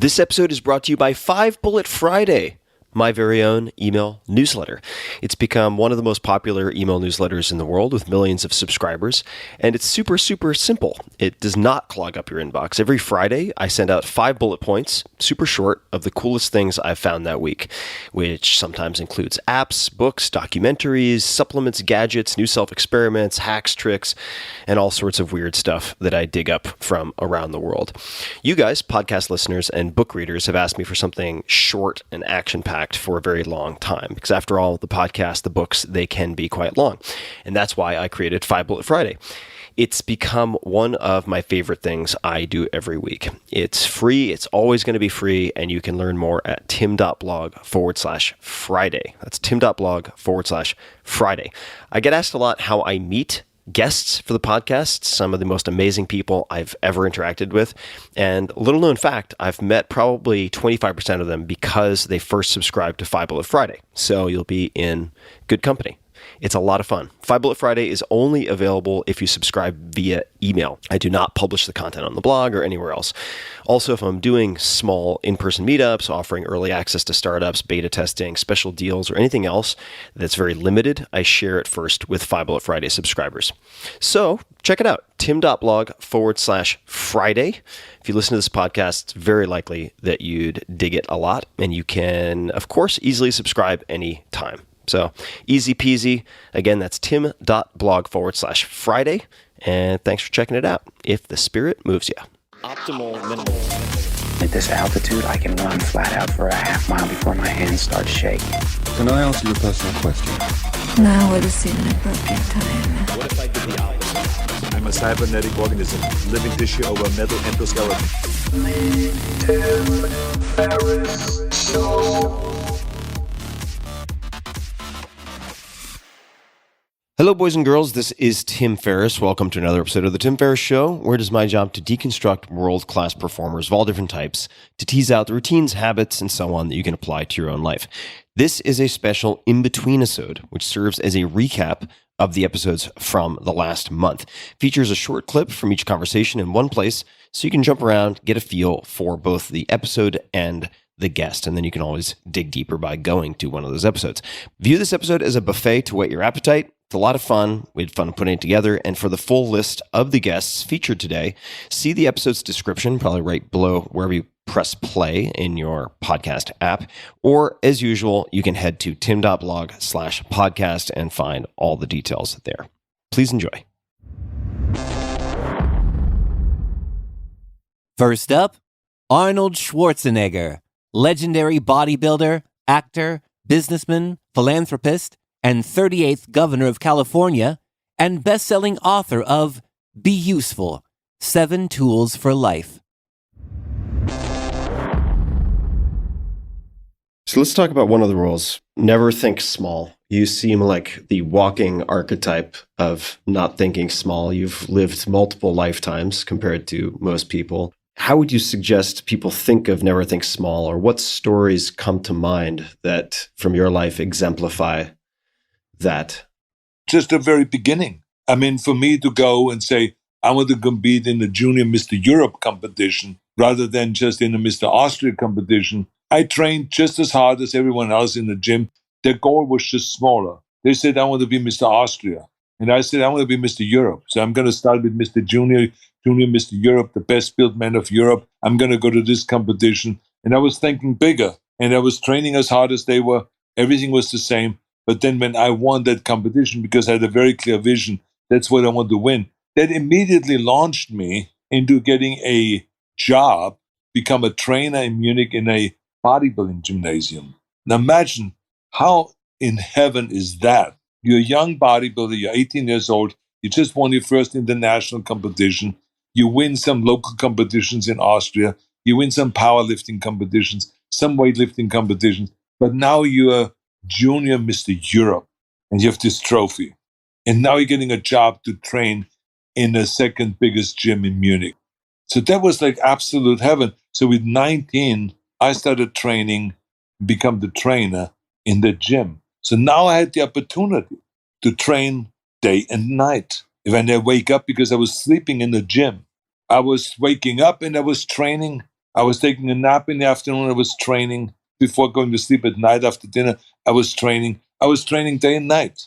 This episode is brought to you by 5 Bullet Friday, my very own email newsletter. It's become one of the most popular email newsletters in the world with millions of subscribers, and it's super, super simple. It does not clog up your inbox. Every Friday, I send out 5 bullet points, super short, of the coolest things I've found that week, which sometimes includes apps, books, documentaries, supplements, gadgets, new self-experiments, hacks, tricks, and all sorts of weird stuff that I dig up from around the world. You guys, podcast listeners and book readers, have asked me for something short and action-packed for a very long time, because after all, the podcast, the books, they can be quite long. And that's why I created 5 Bullet Friday. It's become one of my favorite things I do every week. It's free. It's always going to be free. And you can learn more at tim.blog/Friday. That's tim.blog/Friday. I get asked a lot how I meet guests for the podcast, some of the most amazing people I've ever interacted with. And little known fact, I've met probably 25% of them because they first subscribed to 5 Bullet Friday. So you'll be in good company. It's a lot of fun. 5 Bullet Friday is only available if you subscribe via email. I do not publish the content on the blog or anywhere else. Also, if I'm doing small in-person meetups, offering early access to startups, beta testing, special deals, or anything else that's very limited, I share it first with 5 Bullet Friday subscribers. So check it out, tim.blog/Friday. If you listen to this podcast, it's very likely that you'd dig it a lot. And you can, of course, easily subscribe anytime. So easy peasy. Again, that's tim.blog/Friday. And thanks for checking it out, if the spirit moves you. Optimal minimal. At this altitude, I can run flat out for a half mile before my hands start shaking. Can I answer your personal question? Now would seem an appropriate time. What if I did the opposite? I'm a cybernetic organism, living tissue over metal endoskeleton. Ferriss Show. Hello, boys and girls. This is Tim Ferriss. Welcome to another episode of The Tim Ferriss Show, where it is my job to deconstruct world-class performers of all different types, to tease out the routines, habits, and so on that you can apply to your own life. This is a special in-betweenisode, which serves as a recap of the episodes from the last month. Features a short clip from each conversation in one place, so you can jump around, get a feel for both the episode and the guest, and then you can always dig deeper by going to one of those episodes. View this episode as a buffet to whet your appetite. It's a lot of fun. We had fun putting it together. And for the full list of the guests featured today, see the episode's description, probably right below wherever you press play in your podcast app. Or as usual, you can head to tim.blog/podcast and find all the details there. Please enjoy. First up, Arnold Schwarzenegger, legendary bodybuilder, actor, businessman, philanthropist, and 38th governor of California, and best-selling author of Be Useful, 7 Tools for Life. So let's talk about one of the rules. Never think small. You seem like the walking archetype of not thinking small. You've lived multiple lifetimes compared to most people. How would you suggest people think of never think small, or what stories come to mind that from your life exemplify that? Just the very beginning. I mean, for me to go and say, I want to compete in the junior Mr. Europe competition rather than just in the Mr. Austria competition, I trained just as hard as everyone else in the gym. Their goal was just smaller. They said, I want to be Mr. Austria. And I said, I want to be Mr. Europe. So I'm going to start with Mr. Junior Mr. Europe, the best built man of Europe. I'm going to go to this competition. And I was thinking bigger. And I was training as hard as they were. Everything was the same. But then when I won that competition, because I had a very clear vision, that's what I want to win, that immediately launched me into getting a job, become a trainer in Munich in a bodybuilding gymnasium. Now imagine how in heaven is that? You're a young bodybuilder, you're 18 years old, you just won your first international competition, you win some local competitions in Austria, you win some powerlifting competitions, some weightlifting competitions, but now you're junior Mr. Europe, and you have this trophy. And now you're getting a job to train in the second biggest gym in Munich. So that was like absolute heaven. So with 19, I started training, become the trainer in the gym. So now I had the opportunity to train day and night. If I never wake up because I was sleeping in the gym, I was waking up and I was training I was taking a nap in the afternoon. I was training before going to sleep at night after dinner. I was training day and night.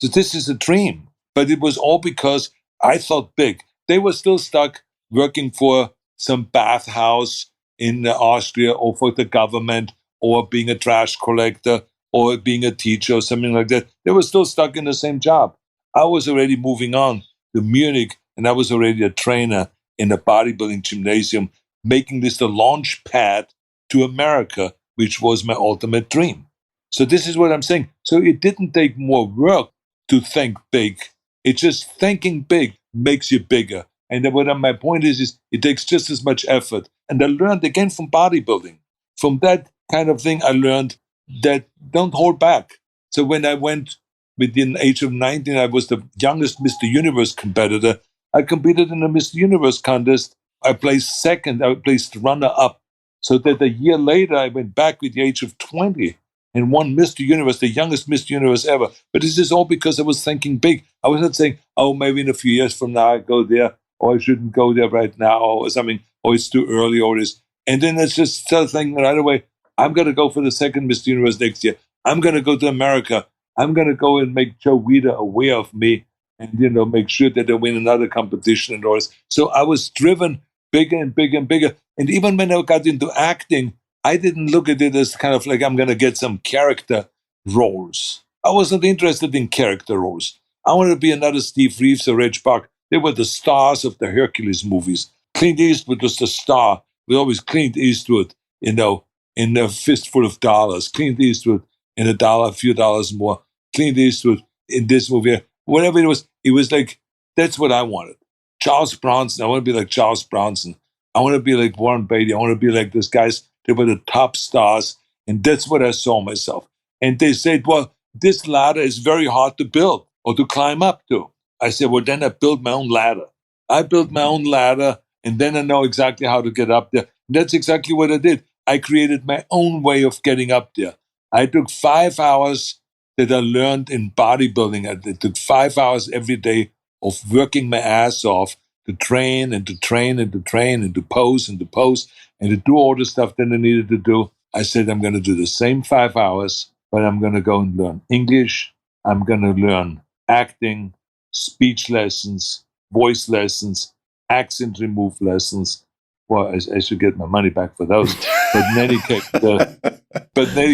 So this is a dream. But it was all because I thought big. They were still stuck working for some bathhouse in Austria or for the government or being a trash collector or being a teacher or something like that. They were still stuck in the same job. I was already moving on to Munich, and I was already a trainer in a bodybuilding gymnasium, making this the launch pad to America, which was my ultimate dream. So this is what I'm saying. So it didn't take more work to think big. It's just thinking big makes you bigger. And what my point is it takes just as much effort. And I learned again from bodybuilding. From that kind of thing, I learned that don't hold back. So when I went within the age of 19, I was the youngest Mr. Universe competitor. I competed in a Mr. Universe contest. I placed second. I placed runner-up. So that a year later, I went back with the age of 20 and won Mr. Universe, the youngest Mr. Universe ever. But this is all because I was thinking big. I was not saying, oh, maybe in a few years from now I go there, or I shouldn't go there right now, or something, or it's too early, or this. And then it's just start thinking right away, I'm going to go for the second Mr. Universe next year. I'm going to go to America. I'm going to go and make Joe Weider aware of me and, make sure that I win another competition and all this. So I was driven bigger and bigger and bigger. And even when I got into acting, I didn't look at it as kind of like I'm going to get some character roles. I wasn't interested in character roles. I wanted to be another Steve Reeves or Reg Buck. They were the stars of the Hercules movies. Clint Eastwood was the star. We always Clint Eastwood, in a fistful of dollars. Clint Eastwood in a few dollars more. Clint Eastwood in this movie. Whatever it was like, that's what I wanted. Charles Bronson, I want to be like Charles Bronson. I want to be like Warren Beatty. I want to be like those guys. They were the top stars. And that's what I saw myself. And they said, well, this ladder is very hard to build or to climb up to. I said, well, then I built my own ladder. I built my own ladder, and then I know exactly how to get up there. And that's exactly what I did. I created my own way of getting up there. I took 5 hours that I learned in bodybuilding. I took 5 hours every day of working my ass off to train and to train and to train and to pose and to pose and to do all the stuff that I needed to do. I said, I'm going to do the same 5 hours, but I'm going to go and learn English. I'm going to learn acting, speech lessons, voice lessons, accent remove lessons. Well, I should get my money back for those. But in any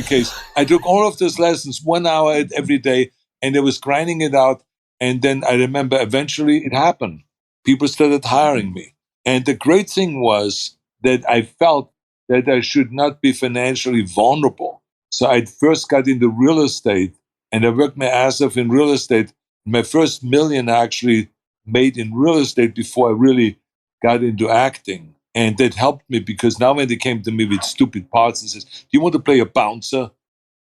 case, I took all of those lessons 1 hour every day, and I was grinding it out. And then I remember eventually it happened. People started hiring me. And the great thing was that I felt that I should not be financially vulnerable. So I first got into real estate, and I worked my ass off in real estate. My first million I actually made in real estate before I really got into acting. And that helped me because now when they came to me with stupid parts and says, do you want to play a bouncer?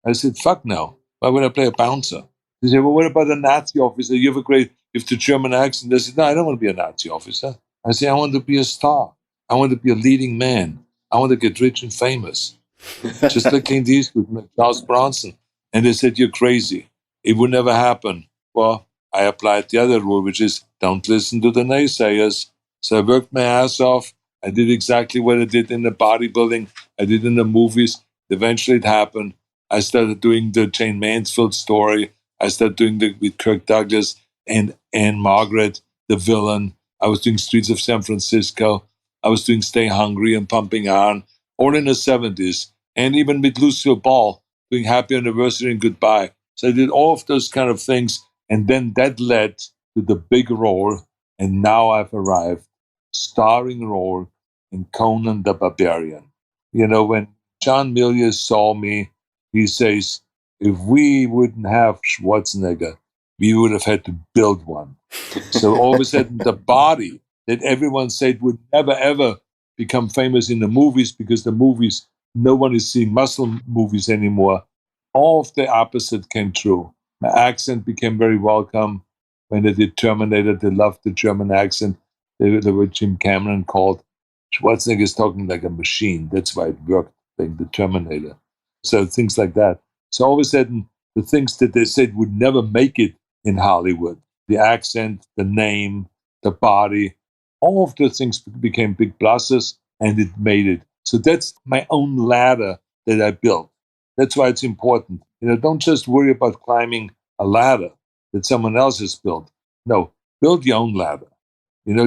I said, fuck no. Why would I play a bouncer? They said, well, what about a Nazi officer? You have the German accent. I said, no, I don't want to be a Nazi officer. I said, I want to be a star. I want to be a leading man. I want to get rich and famous. Just like Clint Eastwood and Charles Bronson. And they said, you're crazy. It would never happen. Well, I applied the other rule, which is don't listen to the naysayers. So I worked my ass off. I did exactly what I did in the bodybuilding. I did in the movies. Eventually it happened. I started doing the Jane Mansfield story. I started doing with Kirk Douglas and Anne Margaret, the villain. I was doing Streets of San Francisco. I was doing Stay Hungry and Pumping Iron, all in the 70s. And even with Lucille Ball, doing Happy Anniversary and Goodbye. So I did all of those kind of things. And then that led to the big role. And now I've arrived, starring role in Conan the Barbarian. When John Milius saw me, he says, if we wouldn't have Schwarzenegger, we would have had to build one. So all of a sudden, the body that everyone said would never, ever become famous in the movies because the movies, no one is seeing muscle movies anymore. All of the opposite came true. My accent became very welcome. When they did Terminator, they loved the German accent. They were Jim Cameron called Schwarzenegger is talking like a machine. That's why it worked, like the Terminator. So things like that. So all of a sudden, the things that they said would never make it in Hollywood, the accent, the name, the body, all of those things became big pluses, and it made it. So that's my own ladder that I built. That's why it's important. Don't just worry about climbing a ladder that someone else has built. No, build your own ladder.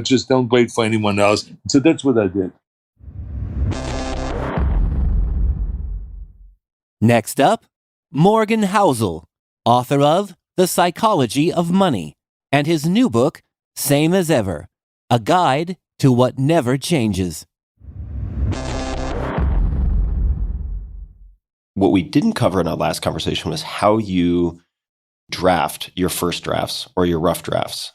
Just don't wait for anyone else. So that's what I did. Next up, Morgan Housel, author of The Psychology of Money, and his new book, Same as Ever, A Guide to What Never Changes. What we didn't cover in our last conversation was how you draft your first drafts or your rough drafts.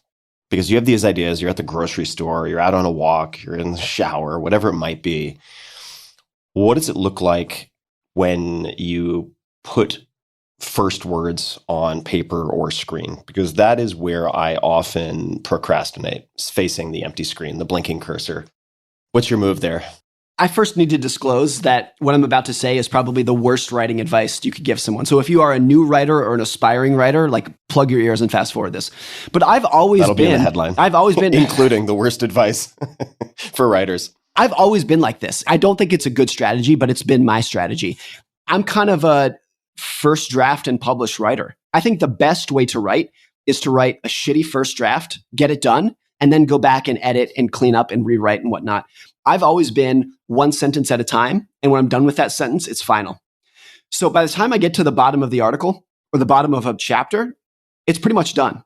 Because you have these ideas, you're at the grocery store, you're out on a walk, you're in the shower, whatever it might be. What does it look like when you put first words on paper or screen? Because that is where I often procrastinate, facing the empty screen, the blinking cursor. What's your move there? I first need to disclose that what I'm about to say is probably the worst writing advice you could give someone. So if you are a new writer or an aspiring writer, plug your ears and fast forward this. But That'll be in the headline. I've always been including the worst advice for writers. I've always been like this. I don't think it's a good strategy, but it's been my strategy. I'm kind of a first draft and publish writer. I think the best way to write is to write a shitty first draft, get it done, and then go back and edit and clean up and rewrite and whatnot. I've always been one sentence at a time. And when I'm done with that sentence, it's final. So by the time I get to the bottom of the article or the bottom of a chapter, it's pretty much done.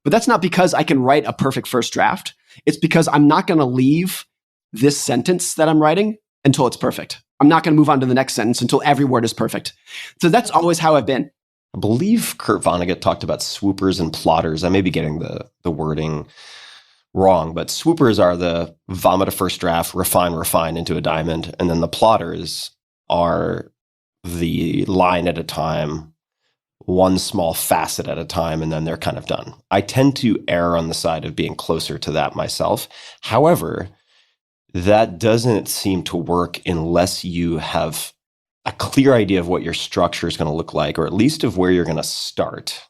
But that's not because I can write a perfect first draft. It's because I'm not going to leave this sentence that I'm writing until it's perfect. I'm not going to move on to the next sentence until every word is perfect. So that's always how I've been. I believe Kurt Vonnegut talked about swoopers and plotters. I may be getting the wording wrong, but swoopers are the vomit a first draft, refine into a diamond. And then the plotters are the line at a time, one small facet at a time, and then they're kind of done. I tend to err on the side of being closer to that myself. However, that doesn't seem to work unless you have a clear idea of what your structure is going to look like, or at least of where you're going to start,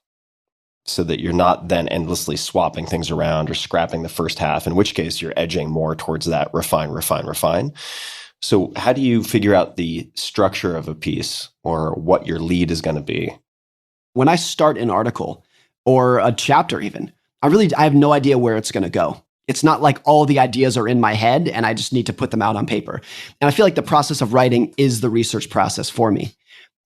so that you're not then endlessly swapping things around or scrapping the first half, in which case you're edging more towards that refine. So how do you figure out the structure of a piece or what your lead is going to be? When I start an article or a chapter even, I have no idea where it's going to go. It's not like all the ideas are in my head and I just need to put them out on paper. And I feel like the process of writing is the research process for me.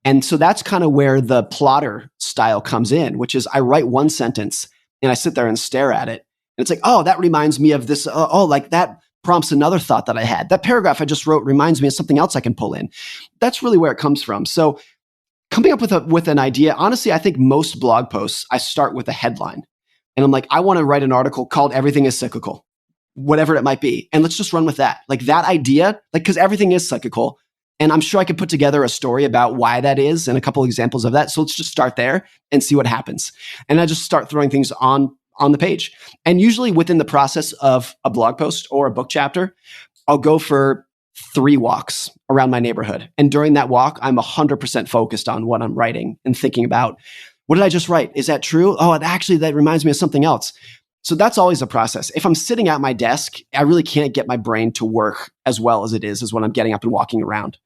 And so that's kind of where the plotter style comes in, which is I write one sentence and I sit there and stare at it. And it's like, oh, that reminds me of this. Like that prompts another thought that I had. That paragraph I just wrote reminds me of something else I can pull in. That's really where it comes from. So coming up with an idea, honestly, I think most blog posts, I start with a headline. And I'm like, I want to write an article called Everything is Cyclical, whatever it might be. And let's just run with that. Like that idea, because everything is cyclical. And I'm sure I could put together a story about why that is and a couple of examples of that. So let's just start there and see what happens. And I just start throwing things on the page. And usually within the process of a blog post or a book chapter, I'll go for 3 walks around my neighborhood. And during that walk, I'm 100% focused on what I'm writing and thinking about, what did I just write? Is that true? Oh, that reminds me of something else. So that's always a process. If I'm sitting at my desk, I really can't get my brain to work as well as it is as when I'm getting up and walking around.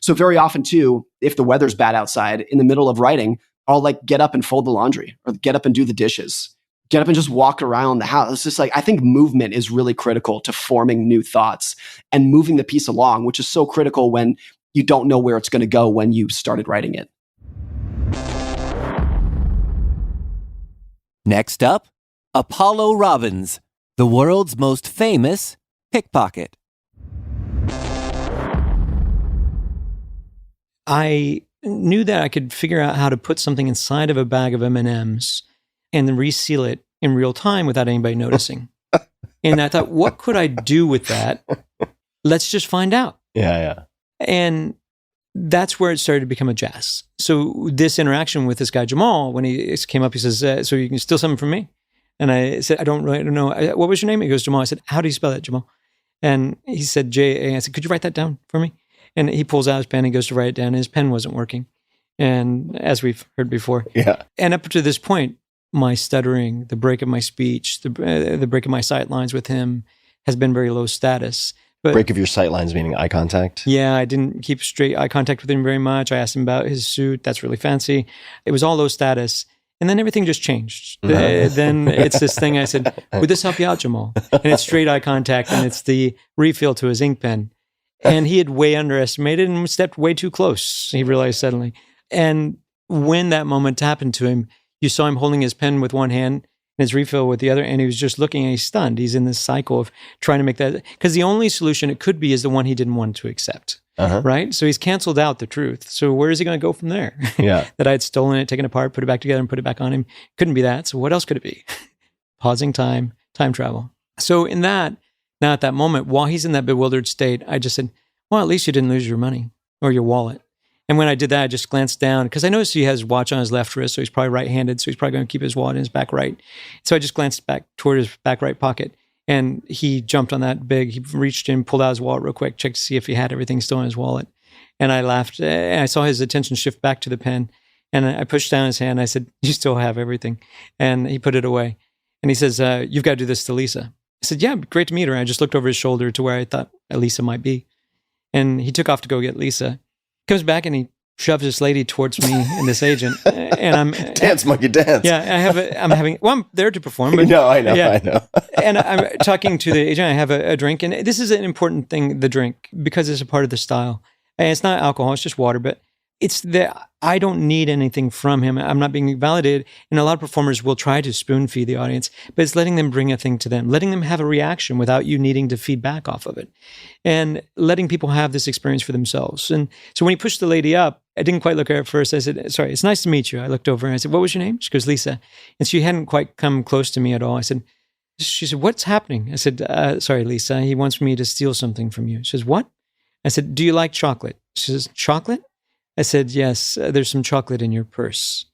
So very often too, if the weather's bad outside, in the middle of writing, I'll get up and fold the laundry or get up and do the dishes, get up and just walk around the house. It's just I think movement is really critical to forming new thoughts and moving the piece along, which is so critical when you don't know where it's going to go when you started writing it. Next up, Apollo Robbins, the world's most famous pickpocket. I knew that I could figure out how to put something inside of a bag of M&Ms and then reseal it in real time without anybody noticing. And I thought, what could I do with that? Let's just find out. Yeah. And that's where it started to become a jazz. So this interaction with this guy, Jamal, when he came up, he says, so you can steal something from me? And I said, I don't know. What was your name? He goes, Jamal. I said, how do you spell that, Jamal? And he said, J-A. I said, could you write that down for me? And he pulls out his pen and goes to write it down. And his pen wasn't working. And as we've heard before. Yeah. And up to this point, my stuttering, the break of my speech, the break of my sight lines with him has been very low status. But break of your sight lines, meaning eye contact. yeah, I didn't keep straight eye contact with him very much. I asked him about his suit. That's really fancy. It was all low status. And then everything just changed. Then it's this thing I said, would this help you out, Jamal? And it's straight eye contact and it's the refill to his ink pen. And he had way underestimated and stepped way too close, he realized suddenly. And when that moment happened to him, you saw him holding his pen with one hand and his refill with the other, and he was just looking and he's stunned. He's in this cycle of trying to make that, because the only solution it could be is the one he didn't want to accept, right? So he's canceled out the truth. So where is he going to go from there? Yeah. That I had stolen it, taken it apart, put it back together and put it back on him. Couldn't be that. So what else could it be? Pausing time travel. So in that, now at that moment, while he's in that bewildered state, I just said, well, at least you didn't lose your money or your wallet. And when I did that, I just glanced down because I noticed he has his watch on his left wrist, so he's probably right-handed, so he's probably going to keep his wallet in his back right. So I just glanced back toward his back right pocket, and he jumped on that big. He reached in, pulled out his wallet real quick, checked to see if he had everything still in his wallet. And I laughed, and I saw his attention shift back to the pen, and I pushed down his hand. I said, you still have everything. And he put it away. And he says, you've got to do this to Lisa. I said, yeah, great to meet her. I just looked over his shoulder to where I thought Lisa might be. And he took off to go get Lisa. Comes back and he shoves this lady towards me and this agent. And I'm Dance, monkey, dance. Yeah, I'm there to perform. But No, I know. And I'm talking to the agent. I have a drink. And this is an important thing, the drink, because it's a part of the style. And it's not alcohol, it's just water. But it's that I don't need anything from him. I'm not being validated. And a lot of performers will try to spoon feed the audience, but it's letting them bring a thing to them, letting them have a reaction without you needing to feed back off of it, and letting people have this experience for themselves. And so when he pushed the lady up, I didn't quite look at her at first. I said, sorry, it's nice to meet you. I looked over and I said, what was your name? She goes, Lisa. And she hadn't quite come close to me at all. She said, what's happening? I said, sorry, Lisa, he wants me to steal something from you. She says, what? I said, do you like chocolate? She says, chocolate? I said, yes, there's some chocolate in your purse.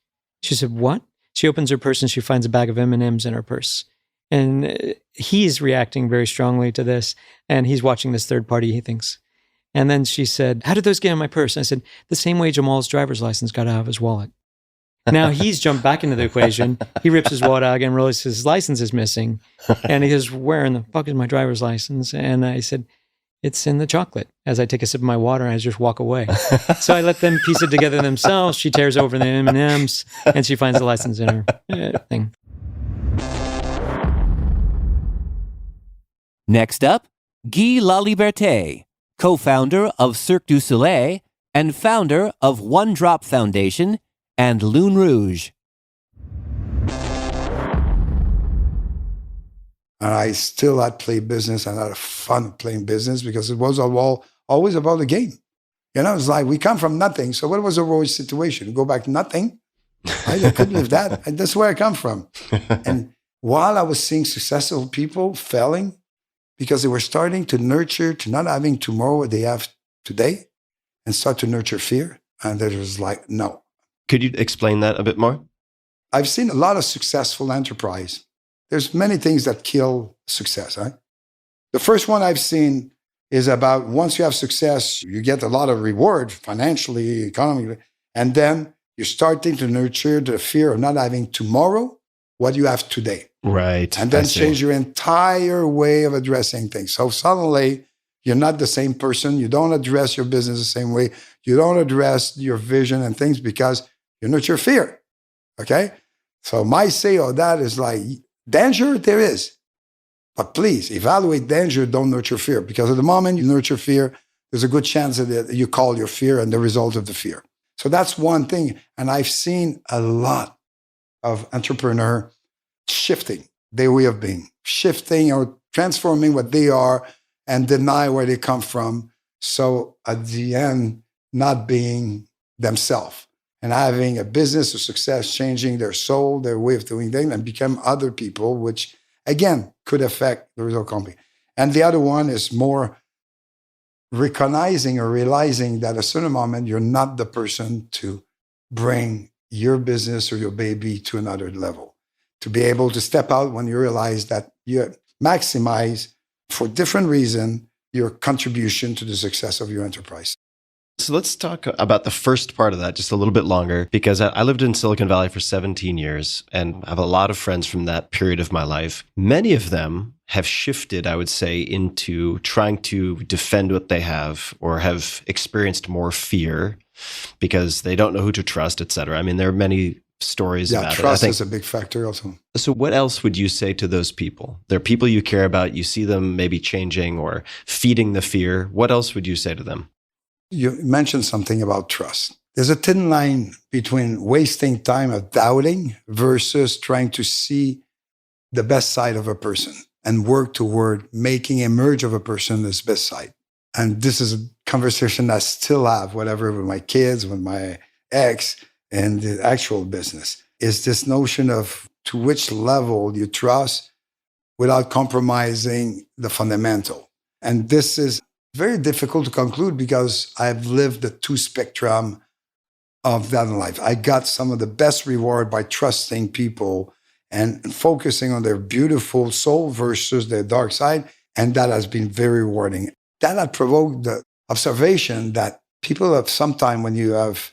She said, what? She opens her purse and she finds a bag of M&Ms in her purse. And he's reacting very strongly to this. And he's watching this third party, he thinks. And then she said, how did those get in my purse? And I said, the same way Jamal's driver's license got out of his wallet. Now he's jumped back into the equation. He rips his wallet out again, realizes his license is missing. And he goes, where in the fuck is my driver's license? And I said, it's in the chocolate. As I take a sip of my water, I just walk away. So I let them piece it together themselves. She tears over the M&Ms and she finds the license in her thing. Next up, Guy Laliberté, co-founder of Cirque du Soleil and founder of One Drop Foundation and Lune Rouge. And I still had played business and had fun playing business because it was always about the game. You know, it's like we come from nothing. So what was the worst situation? Go back to nothing? I couldn't live that. That's where I come from. And while I was seeing successful people failing because they were starting to nurture to not having tomorrow what they have today and start to nurture fear. And there was like, no. Could you explain that a bit more? I've seen a lot of successful enterprise. There's many things that kill success, right? The first one I've seen is about once you have success, you get a lot of reward financially, economically, and then you're starting to nurture the fear of not having tomorrow what you have today. Right. And then change your entire way of addressing things. So suddenly you're not the same person. You don't address your business the same way. You don't address your vision and things because you nurture fear. Okay? So my say of that is like, danger, there is. But please, evaluate danger, don't nurture fear. Because at the moment you nurture fear, there's a good chance that you call your fear and the result of the fear. So that's one thing. And I've seen a lot of entrepreneurs shifting their way of being, shifting or transforming what they are and deny where they come from. So at the end, not being themselves. And having a business or success, changing their soul, their way of doing things, and become other people, which, again, could affect the result company. And the other one is more recognizing or realizing that at a certain moment, you're not the person to bring your business or your baby to another level. To be able to step out when you realize that you maximize, for different reasons, your contribution to the success of your enterprise. So let's talk about the first part of that just a little bit longer, because I lived in Silicon Valley for 17 years and I have a lot of friends from that period of my life. Many of them have shifted, I would say, into trying to defend what they have or have experienced more fear because they don't know who to trust, et cetera. I mean, there are many stories about it. Trust is a big factor also. So what else would you say to those people? They're people you care about. You see them maybe changing or feeding the fear. What else would you say to them? You mentioned something about trust. There's a thin line between wasting time of doubting versus trying to see the best side of a person and work toward making emerge of a person this best side. And this is a conversation I still have, whatever, with my kids, with my ex, and the actual business, is this notion of to which level you trust without compromising the fundamental. And this is very difficult to conclude because I've lived the two spectrum of that in life. I got some of the best reward by trusting people and focusing on their beautiful soul versus their dark side. And that has been very rewarding. That had provoked the observation that people have sometime when you have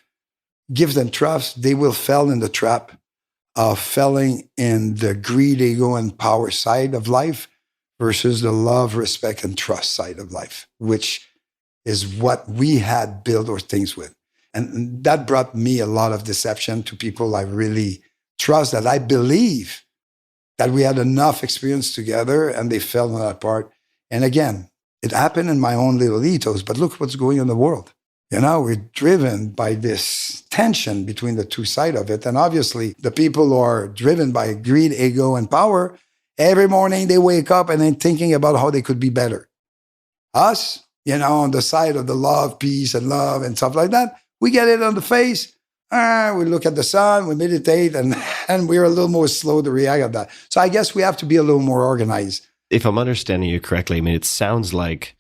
give them trust, they will fall in the trap of falling in the greed, ego, and power side of life versus the love, respect, and trust side of life, which is what we had built our things with. And that brought me a lot of deception to people I really trust, that I believe that we had enough experience together and they fell on that part. And again, it happened in my own little ethos, but look what's going on in the world. You know, we're driven by this tension between the two sides of it. And obviously, the people who are driven by greed, ego, and power, every morning they wake up and they're thinking about how they could be better. Us, you know, on the side of the love, peace, and love and stuff like that, we get it on the face. We look at the sun, we meditate, and we're a little more slow to react on that. So I guess we have to be a little more organized. If I'm understanding you correctly, I mean, it sounds like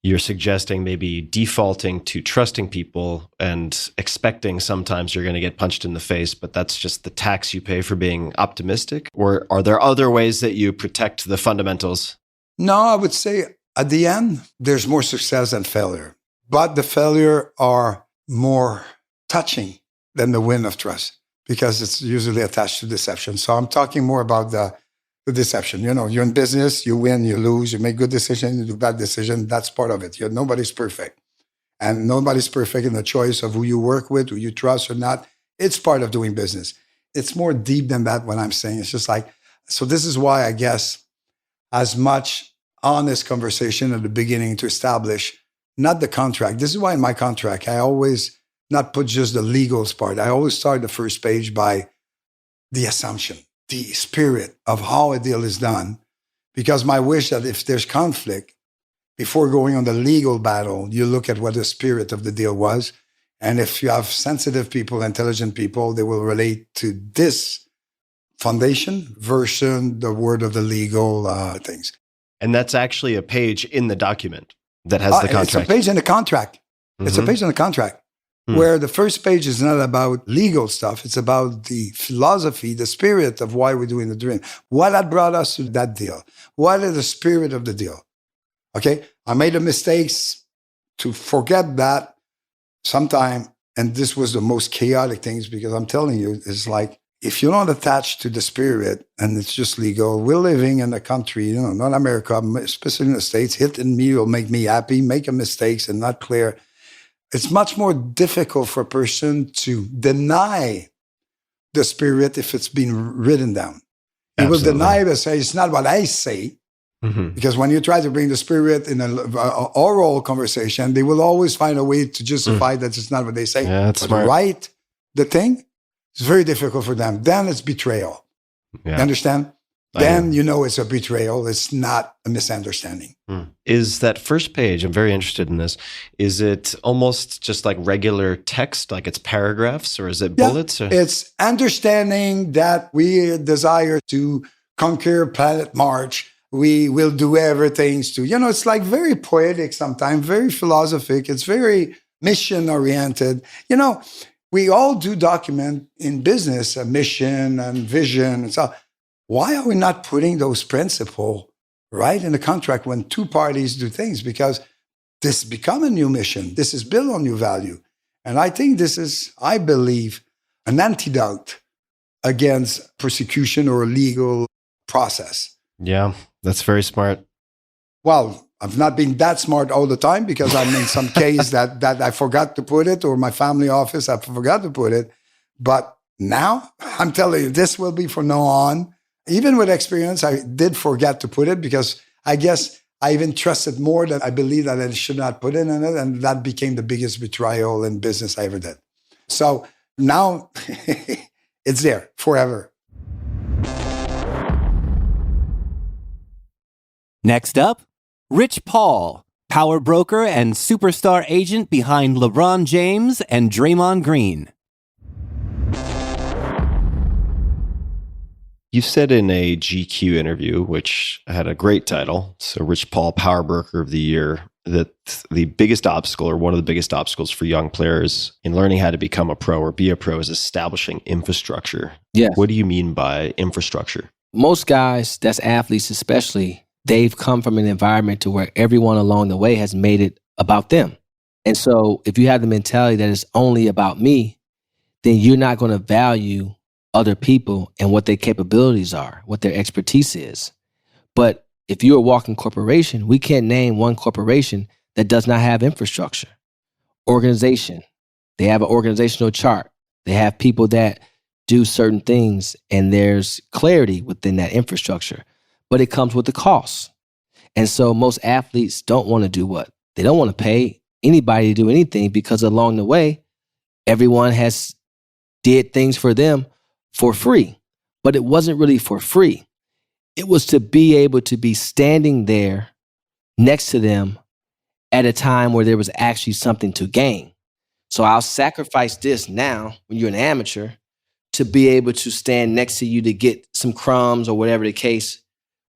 you're suggesting maybe defaulting to trusting people and expecting sometimes you're going to get punched in the face, but that's just the tax you pay for being optimistic? Or are there other ways that you protect the fundamentals? No, I would say at the end, there's more success than failure. But the failure are more touching than the win of trust because it's usually attached to deception. So I'm talking more about the deception. You know, you're in business, you win, you lose, you make good decisions, you do bad decisions. That's part of it. Nobody's perfect. And nobody's perfect in the choice of who you work with, who you trust or not. It's part of doing business. It's more deep than that, what I'm saying. It's just like, so this is why I guess as much honest conversation at the beginning to establish not the contract. This is why in my contract, I always not put just the legals part. I always start the first page by the assumption, the spirit of how a deal is done. Because my wish that if there's conflict, before going on the legal battle, you look at what the spirit of the deal was. And if you have sensitive people, intelligent people, they will relate to this foundation versus the word of the legal things. And that's actually a page in the document that has the contract. It's a page in the contract. Mm-hmm. It's a page in the contract. Where the first page is not about legal stuff. It's about the philosophy, the spirit of why we're doing the dream. What had brought us to that deal? What is the spirit of the deal? Okay, I made the mistakes to forget that sometime. And this was the most chaotic things because I'm telling you, it's like, if you're not attached to the spirit and it's just legal, we're living in a country, you know, not America, especially in the States, hitting me will make me happy, making mistakes and not clear. It's much more difficult for a person to deny the spirit if it's been written down. He will deny it and say, it's not what I say. Mm-hmm. Because when you try to bring the spirit in an oral conversation, they will always find a way to justify that it's not what they say. Yeah, that's smart. Right, the thing, it's very difficult for them. Then it's betrayal. Yeah. You understand? Then you know it's a betrayal. It's not a misunderstanding. Is that first page, I'm very interested in this, is it almost just like regular text, like it's paragraphs, or is it bullets? Or? It's understanding that we desire to conquer planet Mars. We will do everything to, you know, it's like very poetic sometimes, very philosophic. It's very mission-oriented. You know, we all do document in business a mission and vision and so. Why are we not putting those principles right in the contract when two parties do things? Because this become a new mission. This is built on new value. And I think this is, I believe, an antidote against persecution or a legal process. Yeah, that's very smart. Well, I've not been that smart all the time because I'm in some case that I forgot to put it, or my family office, I forgot to put it. But now I'm telling you, this will be from now on. Even with experience, I did forget to put it because I guess I even trusted more that I believed that I should not put it in it. And that became the biggest betrayal in business I ever did. So now it's there forever. Next up, Rich Paul, power broker and superstar agent behind LeBron James and Draymond Green. You said in a GQ interview, which had a great title, so Rich Paul, Power Broker of the Year, that the biggest obstacle or one of the biggest obstacles for young players in learning how to become a pro or be a pro is establishing infrastructure. Yes. What do you mean by infrastructure? Most guys, that's athletes especially, they've come from an environment to where everyone along the way has made it about them. And so if you have the mentality that it's only about me, then you're not going to value other people and what their capabilities are, what their expertise is. But if you're a walking corporation, we can't name one corporation that does not have infrastructure. Organization, they have an organizational chart. They have people that do certain things, and there's clarity within that infrastructure. But it comes with the cost. And so most athletes don't want to do what? They don't want to pay anybody to do anything because along the way, everyone has did things for them for free. But it wasn't really for free. It was to be able to be standing there next to them at a time where there was actually something to gain. So I'll sacrifice this now when you're an amateur to be able to stand next to you to get some crumbs or whatever the case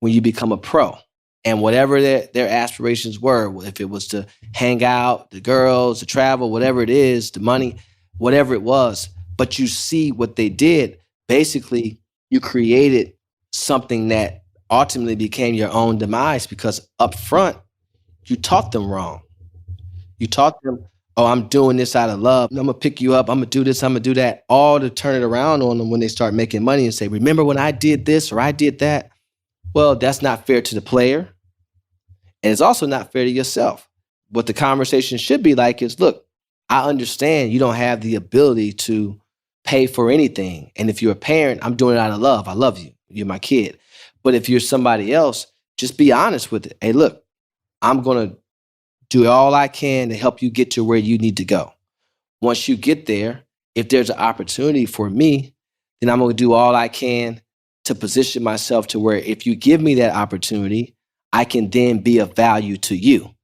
when you become a pro. And whatever their aspirations were, if it was to hang out, the girls, to travel, whatever it is, the money, whatever it was. But you see what they did. Basically, you created something that ultimately became your own demise because up front, you taught them wrong. You taught them, oh, I'm doing this out of love. I'm going to pick you up. I'm going to do this. I'm going to do that. All to turn it around on them when they start making money and say, remember when I did this or I did that? Well, that's not fair to the player. And it's also not fair to yourself. What the conversation should be like is, look, I understand you don't have the ability to pay for anything. And if you're a parent, I'm doing it out of love. I love you. You're my kid. But if you're somebody else, just be honest with it. Hey, look, I'm going to do all I can to help you get to where you need to go. Once you get there, if there's an opportunity for me, then I'm going to do all I can to position myself to where if you give me that opportunity, I can then be of value to you.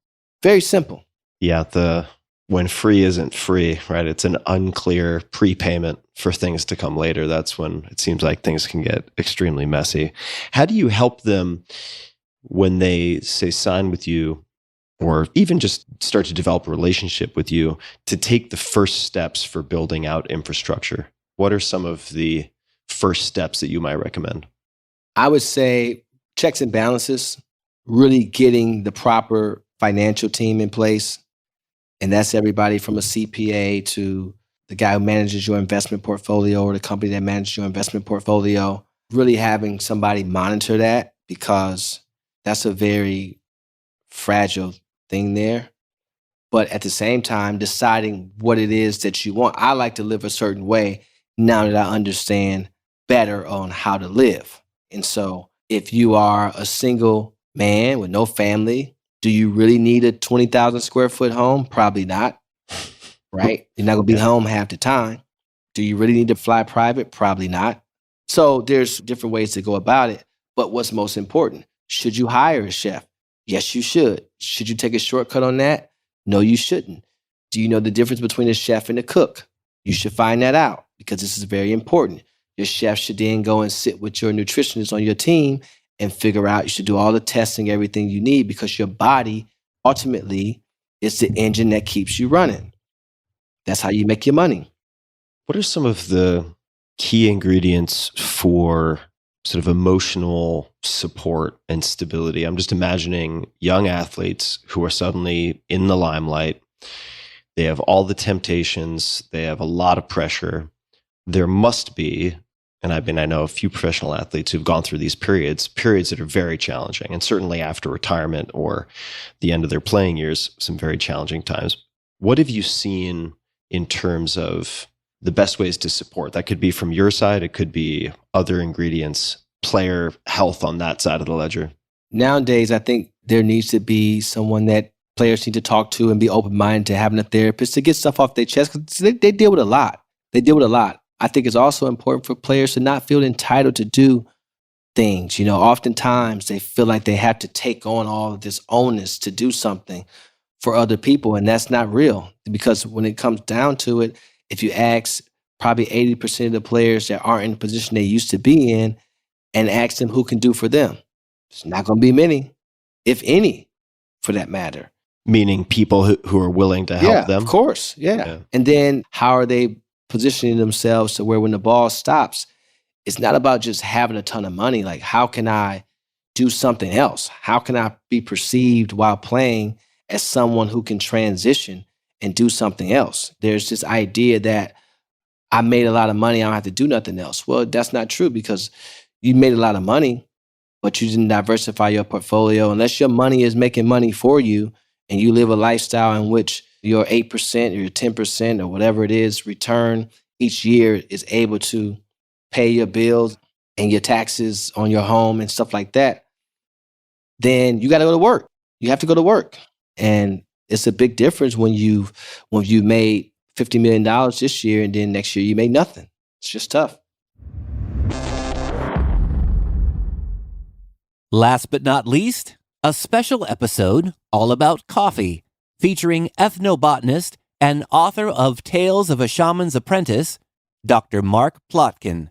Very simple. Yeah, when free isn't free, right? It's an unclear prepayment for things to come later. That's when it seems like things can get extremely messy. How do you help them when they say sign with you or even just start to develop a relationship with you to take the first steps for building out infrastructure? What are some of the first steps that you might recommend? I would say checks and balances, really getting the proper financial team in place. And that's everybody from a CPA to the guy who manages your investment portfolio or the company that manages your investment portfolio. Really having somebody monitor that because that's a very fragile thing there. But at the same time, deciding what it is that you want. I like to live a certain way now that I understand better on how to live. And so if you are a single man with no family, do you really need a 20,000 square foot home? Probably not, right? You're not going to be home half the time. Do you really need to fly private? Probably not. So there's different ways to go about it. But what's most important? Should you hire a chef? Yes, you should. Should you take a shortcut on that? No, you shouldn't. Do you know the difference between a chef and a cook? You should find that out because this is very important. Your chef should then go and sit with your nutritionist on your team and figure out, you should do all the testing, everything you need because your body ultimately is the engine that keeps you running. That's how you make your money. What are some of the key ingredients for sort of emotional support and stability? I'm just imagining young athletes who are suddenly in the limelight. They have all the temptations. They have a lot of pressure. There must be And I know a few professional athletes who've gone through these periods that are very challenging. And certainly after retirement or the end of their playing years, some very challenging times. What have you seen in terms of the best ways to support? That could be from your side. It could be other ingredients, player health on that side of the ledger. Nowadays, I think there needs to be someone that players need to talk to and be open-minded to having a therapist to get stuff off their chest. Because they deal with a lot. I think it's also important for players to not feel entitled to do things. Oftentimes they feel like they have to take on all of this onus to do something for other people, and that's not real. Because when it comes down to it, if you ask probably 80% of the players that aren't in the position they used to be in and ask them who can do for them, it's not going to be many, if any, for that matter. Meaning people who are willing to help them? Of course, yeah. And then how are they positioning themselves to where when the ball stops, it's not about just having a ton of money. Like, how can I do something else? How can I be perceived while playing as someone who can transition and do something else? There's this idea that I made a lot of money, I don't have to do nothing else. Well, that's not true, because you made a lot of money, but you didn't diversify your portfolio. Unless your money is making money for you and you live a lifestyle in which your 8% or your 10% or whatever it is return each year is able to pay your bills and your taxes on your home and stuff like that, then you got to go to work. You have to go to work. And it's a big difference when you made $50 million this year and then next year you made nothing. It's just tough. Last but not least, a special episode all about coffee, featuring ethnobotanist and author of Tales of a Shaman's Apprentice, Dr. Mark Plotkin.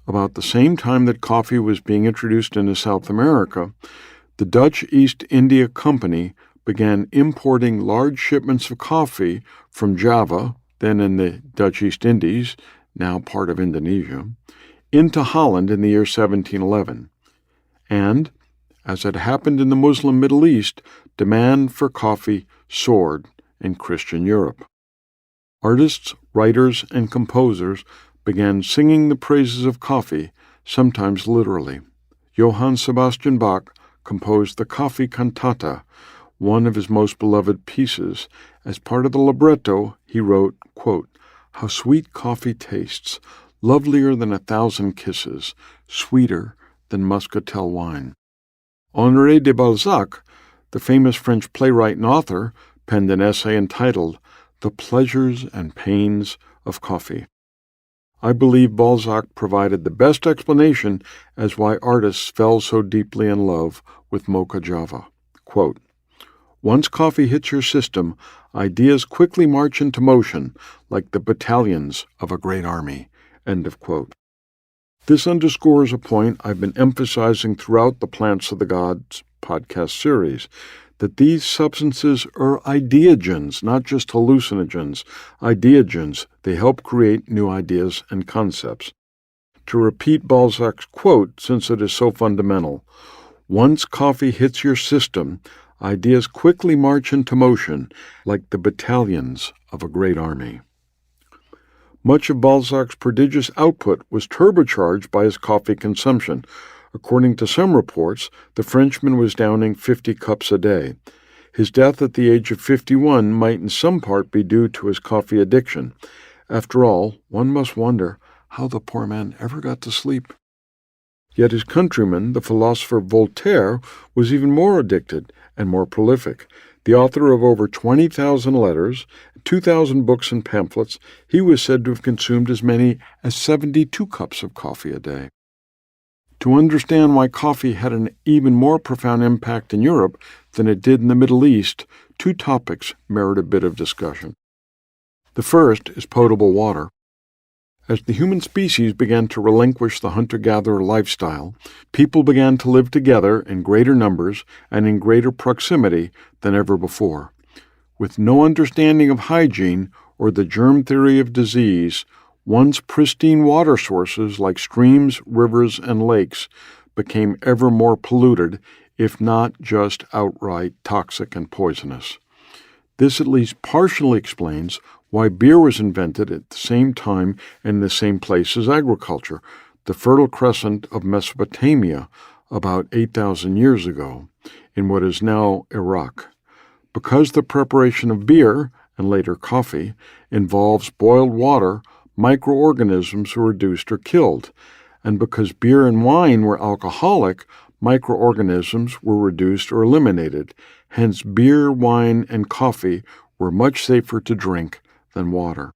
About the same time that coffee was being introduced into South America, the Dutch East India Company began importing large shipments of coffee from Java, then in the Dutch East Indies, now part of Indonesia, into Holland in the year 1711. And, as had happened in the Muslim Middle East, demand for coffee soared in Christian Europe. Artists, writers, and composers began singing the praises of coffee, sometimes literally. Johann Sebastian Bach composed the Coffee Cantata, one of his most beloved pieces. As part of the libretto, he wrote, quote, "How sweet coffee tastes, lovelier than 1,000 kisses, sweeter than muscatel wine." Honoré de Balzac, the famous French playwright and author, penned an essay entitled "The Pleasures and Pains of Coffee." I believe Balzac provided the best explanation as why artists fell so deeply in love with Mocha Java. Quote, "Once coffee hits your system, ideas quickly march into motion like the battalions of a great army." End of quote. This underscores a point I've been emphasizing throughout the Plants of the Gods podcast series, that these substances are ideogens, not just hallucinogens. Ideogens, they help create new ideas and concepts. To repeat Balzac's quote, since it is so fundamental, "Once coffee hits your system, ideas quickly march into motion like the battalions of a great army." Much of Balzac's prodigious output was turbocharged by his coffee consumption. According to some reports, the Frenchman was downing 50 cups a day. His death at the age of 51 might in some part be due to his coffee addiction. After all, one must wonder how the poor man ever got to sleep. Yet his countryman, the philosopher Voltaire, was even more addicted and more prolific. The author of over 20,000 letters, 2,000 books and pamphlets, he was said to have consumed as many as 72 cups of coffee a day. To understand why coffee had an even more profound impact in Europe than it did in the Middle East, two topics merit a bit of discussion. The first is potable water. As the human species began to relinquish the hunter-gatherer lifestyle, people began to live together in greater numbers and in greater proximity than ever before. With no understanding of hygiene or the germ theory of disease, once pristine water sources like streams, rivers, and lakes became ever more polluted, if not just outright toxic and poisonous. This at least partially explains Why beer was invented at the same time and in the same place as agriculture, the Fertile Crescent of Mesopotamia, about 8,000 years ago, in what is now Iraq. Because the preparation of beer, and later coffee, involves boiled water, microorganisms were reduced or killed. And because beer and wine were alcoholic, microorganisms were reduced or eliminated. Hence, beer, wine, and coffee were much safer to drink than water.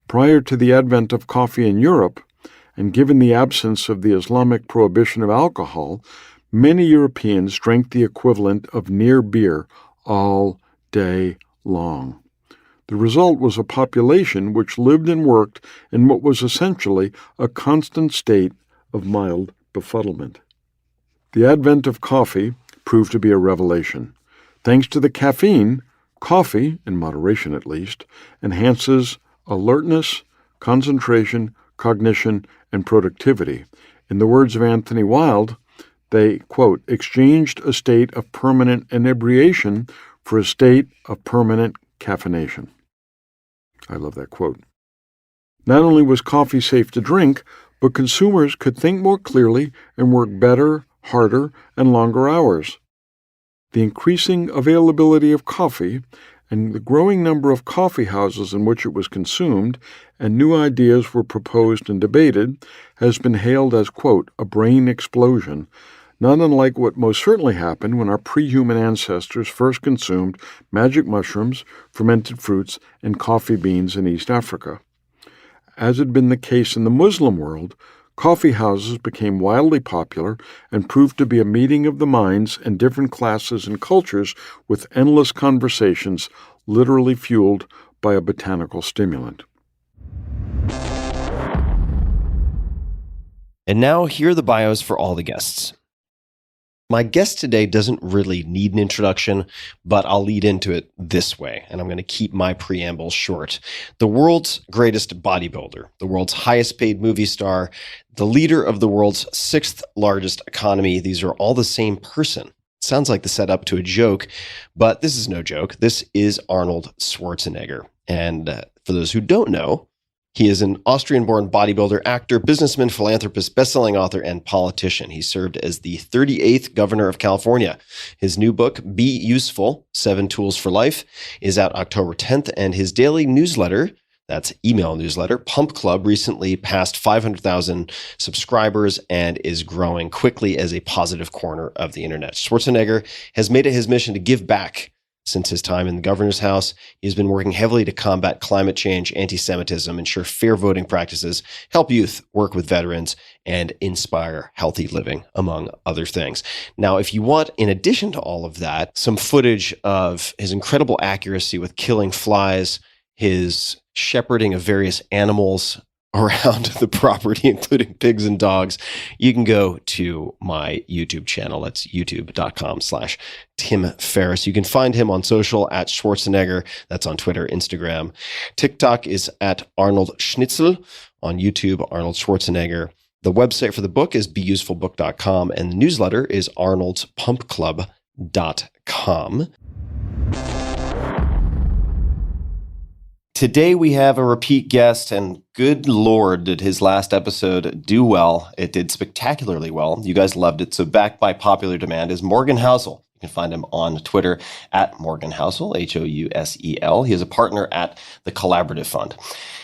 Prior to the advent of coffee in Europe, and given the absence of the Islamic prohibition of alcohol, many Europeans drank the equivalent of near beer all day long. The result was a population which lived and worked in what was essentially a constant state of mild befuddlement. The advent of coffee proved to be a revelation. Thanks to the caffeine, coffee, in moderation at least, enhances alertness, concentration, cognition, and productivity. In the words of Anthony Wilde, they, quote, exchanged a state of permanent inebriation for a state of permanent caffeination. I love that quote. Not only was coffee safe to drink, but consumers could think more clearly and work better, harder, and longer hours. The increasing availability of coffee and the growing number of coffee houses in which it was consumed and new ideas were proposed and debated has been hailed as, quote, a brain explosion, not unlike what most certainly happened when our pre-human ancestors first consumed magic mushrooms, fermented fruits, and coffee beans in East Africa. As had been the case in the Muslim world, coffee houses became wildly popular and proved to be a meeting of the minds and different classes and cultures with endless conversations literally fueled by a botanical stimulant. And now here are the bios for all the guests. My guest today doesn't really need an introduction, but I'll lead into it this way, and I'm going to keep my preamble short. The world's greatest bodybuilder, the world's highest paid movie star, the leader of the world's sixth largest economy. These are all the same person. Sounds like the setup to a joke, but this is no joke. This is Arnold Schwarzenegger. And for those who don't know, he is an Austrian-born bodybuilder, actor, businessman, philanthropist, best-selling author, and politician. He served as the 38th governor of California. His new book, Be Useful, 7 Tools for Life, is out October 10th, and his daily newsletter, that's email newsletter, Pump Club, recently passed 500,000 subscribers and is growing quickly as a positive corner of the internet. Schwarzenegger has made it his mission to give back. Since his time in the governor's house, he has been working heavily to combat climate change, anti-Semitism, ensure fair voting practices, help youth, work with veterans, and inspire healthy living, among other things. Now, if you want, in addition to all of that, some footage of his incredible accuracy with killing flies, his shepherding of various animals around the property, including pigs and dogs, you can go to my YouTube channel. That's youtube.com/Tim Ferriss. You can find him on social at Schwarzenegger. That's on Twitter, Instagram. TikTok is at Arnold Schnitzel. On YouTube, Arnold Schwarzenegger. The website for the book is beusefulbook.com, and the newsletter is arnoldspumpclub.com. Today we have a repeat guest, and good Lord, did his last episode do well. It did spectacularly well. You guys loved it. So back by popular demand is Morgan Housel. You can find him on Twitter at Morgan Housel, Housel. He is a partner at the Collaborative Fund.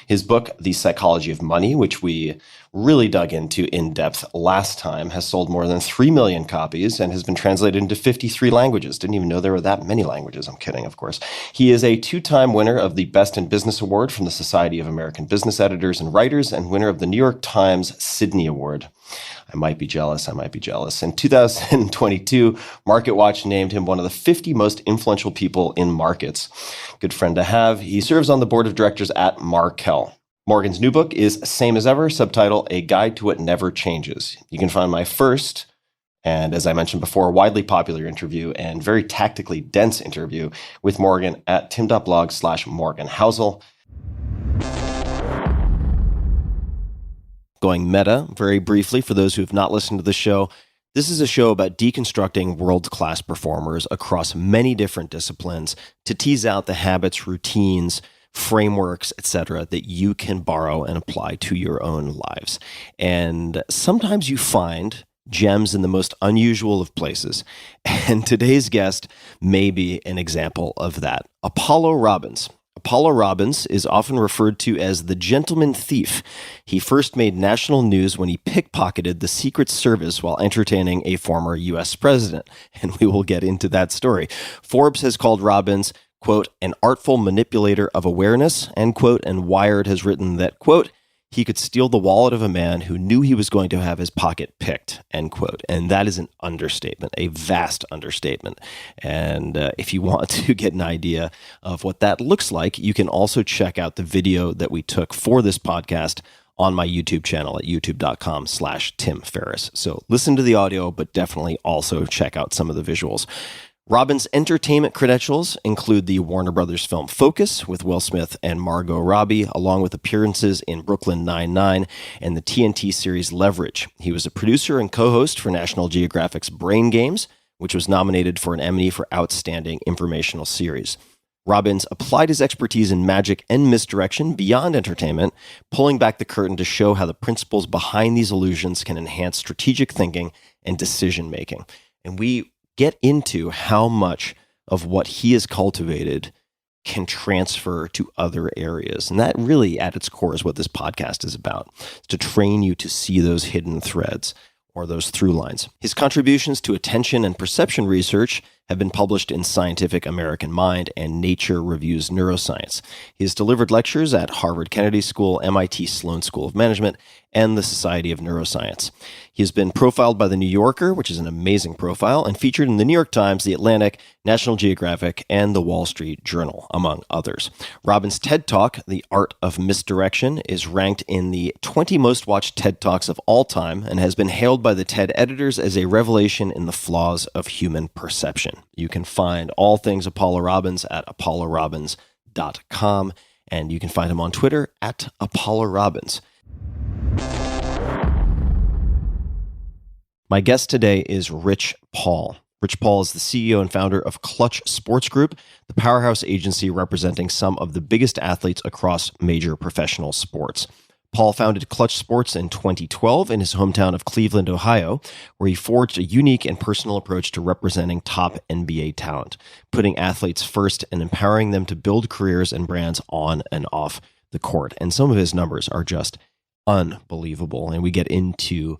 His book, The Psychology of Money, which we really dug into in depth last time, has sold more than 3 million copies and has been translated into 53 languages. Didn't even know there were that many languages. I'm kidding, of course. He is a 2-time winner of the Best in Business Award from the Society of American Business Editors and Writers and winner of the New York Times Sydney Award. I might be jealous. In 2022, MarketWatch named him one of the 50 most influential people in markets. Good friend to have. He serves on the board of directors at Markel. Morgan's new book is Same as Ever, subtitle A Guide to What Never Changes. You can find my first, and as I mentioned before, widely popular interview and very tactically dense interview with Morgan at tim.blog/Morgan Housel. Going meta, very briefly, for those who have not listened to the show, this is a show about deconstructing world-class performers across many different disciplines to tease out the habits, routines, frameworks, etc., that you can borrow and apply to your own lives. And sometimes you find gems in the most unusual of places. And today's guest may be an example of that. Apollo Robbins. Apollo Robbins is often referred to as the gentleman thief. He first made national news when he pickpocketed the Secret Service while entertaining a former U.S. president. And we will get into that story. Forbes has called Robbins, quote, an artful manipulator of awareness, end quote, and Wired has written that, quote, he could steal the wallet of a man who knew he was going to have his pocket picked, end quote. And that is an understatement, a vast understatement. And if you want to get an idea of what that looks like, you can also check out the video that we took for this podcast on my YouTube channel at youtube.com/Tim Ferriss. So listen to the audio, but definitely also check out some of the visuals. Robbins' entertainment credentials include the Warner Brothers film Focus with Will Smith and Margot Robbie, along with appearances in Brooklyn Nine-Nine and the TNT series Leverage. He was a producer and co-host for National Geographic's Brain Games, which was nominated for an Emmy for Outstanding Informational Series. Robbins applied his expertise in magic and misdirection beyond entertainment, pulling back the curtain to show how the principles behind these illusions can enhance strategic thinking and decision-making. And we get into how much of what he has cultivated can transfer to other areas. And that really, at its core, is what this podcast is about, to train you to see those hidden threads or those through lines. His contributions to attention and perception research have been published in Scientific American Mind and Nature Reviews Neuroscience. He has delivered lectures at Harvard Kennedy School, MIT Sloan School of Management, and the Society of Neuroscience. He has been profiled by The New Yorker, which is an amazing profile, and featured in The New York Times, The Atlantic, National Geographic, and The Wall Street Journal, among others. Robbins' TED Talk, The Art of Misdirection, is ranked in the 20 most watched TED Talks of all time and has been hailed by the TED editors as a revelation in the flaws of human perception. You can find all things Apollo Robbins at apollorobbins.com, and you can find him on Twitter at Apollo Robbins. My guest today is Rich Paul. Rich Paul is the CEO and founder of Clutch Sports Group, the powerhouse agency representing some of the biggest athletes across major professional sports. Paul founded Clutch Sports in 2012 in his hometown of Cleveland, Ohio, where he forged a unique and personal approach to representing top NBA talent, putting athletes first and empowering them to build careers and brands on and off the court. And some of his numbers are just unbelievable. And we get into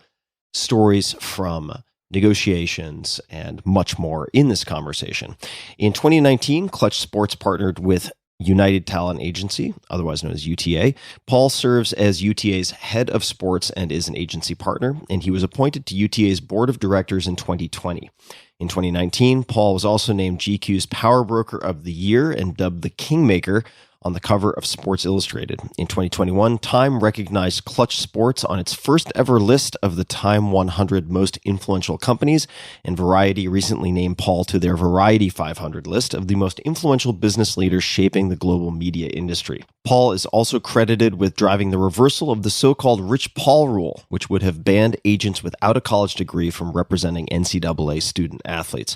stories from negotiations and much more in this conversation. In 2019, Clutch Sports partnered with United Talent Agency, otherwise known as UTA. Paul serves as UTA's head of sports and is an agency partner, and he was appointed to UTA's board of directors in 2020. In 2019, Paul was also named GQ's Power Broker of the Year and dubbed the Kingmaker on the cover of Sports Illustrated. In 2021, Time recognized Clutch Sports on its first ever list of the Time 100 most influential companies, and Variety recently named Paul to their Variety 500 list of the most influential business leaders shaping the global media industry. Paul is also credited with driving the reversal of the so-called Rich Paul rule, which would have banned agents without a college degree from representing NCAA student athletes.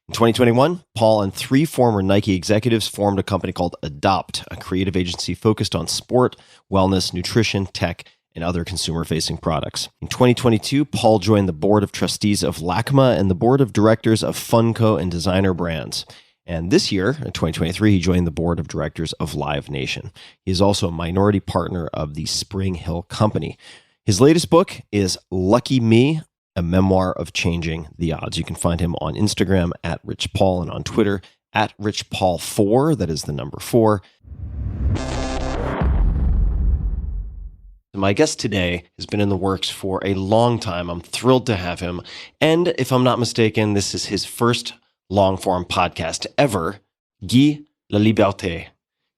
In 2021, Paul and 3 former Nike executives formed a company called Adopt, a creative agency focused on sport, wellness, nutrition, tech, and other consumer-facing products. In 2022, Paul joined the board of trustees of LACMA and the board of directors of Funko and Designer Brands. And this year, in 2023, he joined the board of directors of Live Nation. He is also a minority partner of the Spring Hill Company. His latest book is Lucky Me, a memoir of changing the odds. You can find him on Instagram at Rich Paul and on Twitter at Rich Paul 4. That is the number 4. My guest today has been in the works for a long time. I'm thrilled to have him. And if I'm not mistaken, this is his first long-form podcast ever, Guy Laliberté,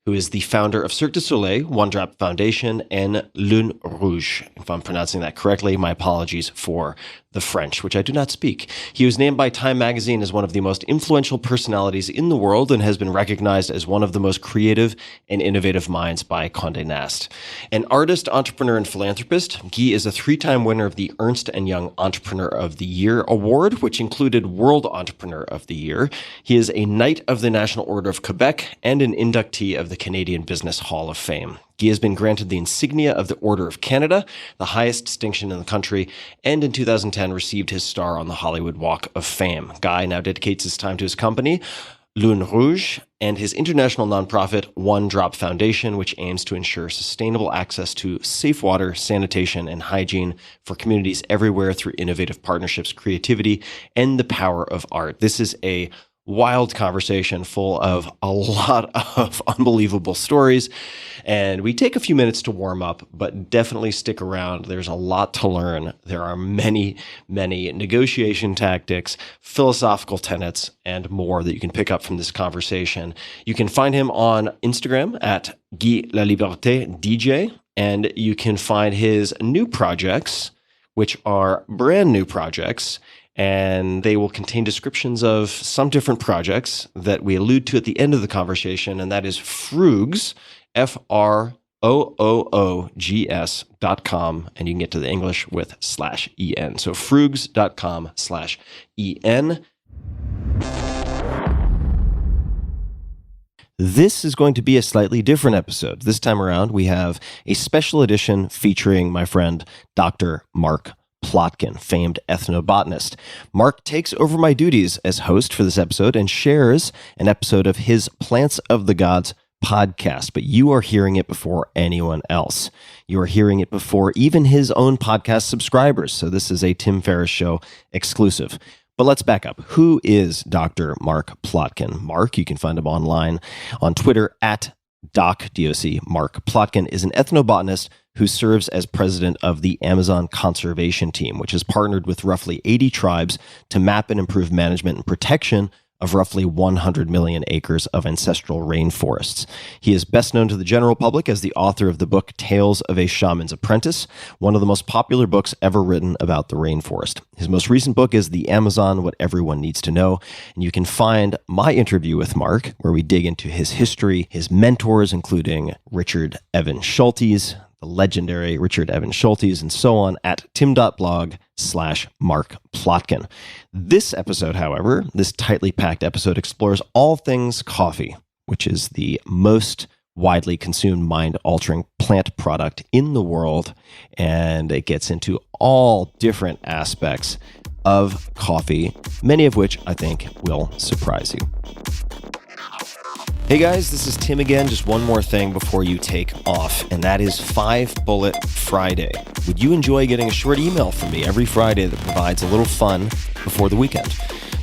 who is the founder of Cirque du Soleil, One Drop Foundation, and Lune Rouge. If I'm pronouncing that correctly, my apologies for the French, which I do not speak. He was named by Time magazine as one of the most influential personalities in the world and has been recognized as one of the most creative and innovative minds by Condé Nast. An artist, entrepreneur, and philanthropist, Guy is a 3-time winner of the Ernst & Young Entrepreneur of the Year Award, which included World Entrepreneur of the Year. He is a Knight of the National Order of Quebec and an inductee of the Canadian Business Hall of Fame. Guy has been granted the insignia of the Order of Canada, the highest distinction in the country, and in 2010 received his star on the Hollywood Walk of Fame. Guy now dedicates his time to his company, Lune Rouge, and his international nonprofit, One Drop Foundation, which aims to ensure sustainable access to safe water, sanitation, and hygiene for communities everywhere through innovative partnerships, creativity, and the power of art. This is a wild conversation full of a lot of unbelievable stories. And we take a few minutes to warm up, but definitely stick around. There's a lot to learn. There are many, many negotiation tactics, philosophical tenets, and more that you can pick up from this conversation. You can find him on Instagram at Guy Laliberté DJ, and you can find his new projects, which are brand new projects, and they will contain descriptions of some different projects that we allude to at the end of the conversation, and that is Froogs, FROOOGS.com, and you can get to the English with /EN. So froogs.com/EN. This is going to be a slightly different episode. This time around, we have a special edition featuring my friend, Dr. Mark Plotkin, famed ethnobotanist. Mark takes over my duties as host for this episode and shares an episode of his Plants of the Gods podcast, but you are hearing it before anyone else. You are hearing it before even his own podcast subscribers, so this is a Tim Ferriss Show exclusive. But let's back up. Who is Dr. Mark Plotkin? Mark, you can find him online on Twitter at DOC. Mark Plotkin is an ethnobotanist who serves as president of the Amazon Conservation Team, which has partnered with roughly 80 tribes to map and improve management and protection of roughly 100 million acres of ancestral rainforests. He is best known to the general public as the author of the book Tales of a Shaman's Apprentice, one of the most popular books ever written about the rainforest. His most recent book is The Amazon, What Everyone Needs to Know, and you can find my interview with Mark, where we dig into his history, his mentors, including Richard Evan Schultes, the legendary Richard Evan Schultes, and so on, at tim.blog/Mark Plotkin. This episode, however, this tightly packed episode, explores all things coffee, which is the most widely consumed mind-altering plant product in the world, and it gets into all different aspects of coffee, many of which I think will surprise you. Hey guys, this is Tim again. Just one more thing before you take off, and that is 5 Bullet Friday. Would you enjoy getting a short email from me every Friday that provides a little fun before the weekend?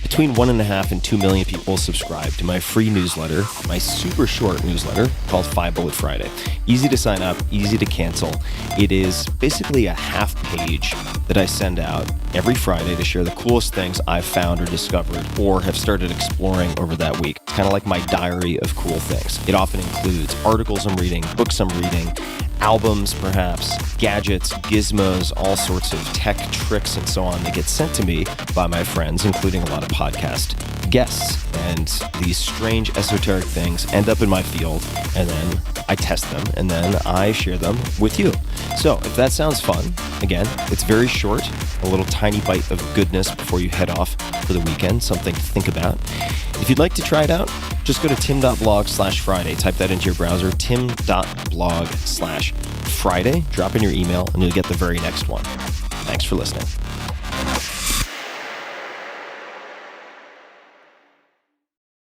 Between 1.5 and 2 million people subscribe to my free newsletter, my super short newsletter called 5 Bullet Friday. Easy to sign up, easy to cancel. It is basically a half page that I send out every Friday to share the coolest things I've found or discovered or have started exploring over that week. It's kind of like my diary of cool things. It often includes articles I'm reading, books I'm reading, albums perhaps, gadgets, gizmos, all sorts of tech tricks and so on that get sent to me by my friends, including a lot of podcast guests. And these strange esoteric things end up in my field, and then I test them, and then I share them with you. So if that sounds fun, again, it's very short, a little tiny bite of goodness before you head off for the weekend, something to think about. If you'd like to try it out, just go to tim.blog/Friday. Type that into your browser, tim.blog/Friday. Drop in your email, and you'll get the very next one. Thanks for listening.